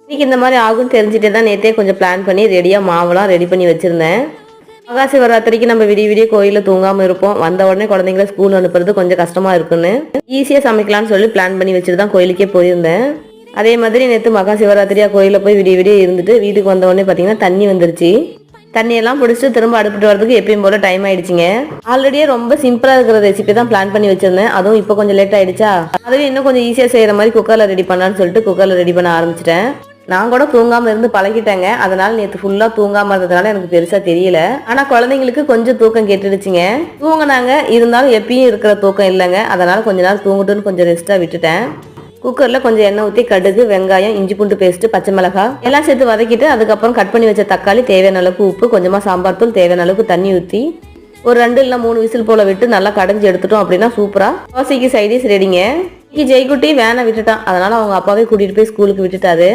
இன்னைக்கு இந்த மாதிரி ஆகும்னு தெரிஞ்சுட்டே தான் நேற்றே கொஞ்சம் பிளான் பண்ணி ரெடியாக மாவுலாம் ரெடி பண்ணி வச்சுருந்தேன். மகா சிவராத்திரிக்கு நம்ம விடிய கோயிலில் தூங்காமல் இருப்போம். வந்த உடனே குழந்தைங்கள ஸ்கூல் அனுப்புறது கொஞ்சம் கஷ்டமாக இருக்குன்னு ஈஸியாக சமைக்கலாம்னு சொல்லி பிளான் பண்ணி வச்சுட்டு தான் கோயிலுக்கே போயிருந்தேன். அதே மாதிரி நேற்று மகா சிவராத்திரியாக கோயிலில் போய் விடிய இருந்துட்டு வீட்டுக்கு வந்த உடனே பார்த்தீங்கன்னா தண்ணி வந்துருச்சு. தண்ணியெல்லாம் பிடிச்சிட்டு திரும்ப அடுப்பிட்டு வரதுக்கு எப்பயும் போல டைம் ஆயிடுச்சுங்க. ஆல்ரெடியே ரொம்ப சிம்பிளாக இருக்கிற ரெசிபி தான் பிளான் பண்ணி வச்சிருந்தேன். அதுவும் இப்போ கொஞ்சம் லேட் ஆயிடுச்சா, அதுவே இன்னும் கொஞ்சம் ஈஸியாக செய்கிற மாதிரி குக்கரில் ரெடி பண்ணலான்னு சொல்லிட்டு குக்கரில் ரெடி பண்ண ஆரம்பிச்சிட்டேன். நான் கூட தூங்காமல் இருந்து பழகிட்டேங்க. அதனால நேற்று ஃபுல்லாக தூங்காமல் இருந்ததுனால எனக்கு பெருசாக தெரியல. ஆனால் குழந்தைங்களுக்கு கொஞ்சம் தூக்கம் கெட்டுடுச்சுங்க. தூங்கினாங்க, இருந்தாலும் எப்பயும் இருக்கிற தூக்கம் இல்லைங்க. அதனால கொஞ்ச நேரம் தூங்கட்டுன்னு கொஞ்சம் ரெஸ்ட்டாக விட்டுட்டேன். குக்கரில் கொஞ்சம் எண்ணெய் ஊற்றி கடுகு, வெங்காயம், இஞ்சி பூண்டு பேஸ்ட்டு, பச்சை மிளகாய் எல்லாம் சேர்த்து வதக்கிட்டு அதுக்கப்புறம் கட் பண்ணி வச்ச தக்காளி, தேவையான அளவுக்கு உப்பு, கொஞ்சமாக சாம்பார் தூள், தேவையான அளவுக்கு தண்ணி ஊற்றி ஒரு 2 இல்லை 3 விசில் போல் விட்டு நல்லா கடைஞ்சி எடுத்துட்டோம் அப்படின்னா சூப்பராக தோசைக்கு சைடிஸ் ரெடிங்க. இன்னைக்கு ஜெய்குட்டி வேனை விட்டுட்டான். அதனால அவங்க அப்பாவே கூட்டிகிட்டு போய் ஸ்கூலுக்கு விட்டுட்டாரு.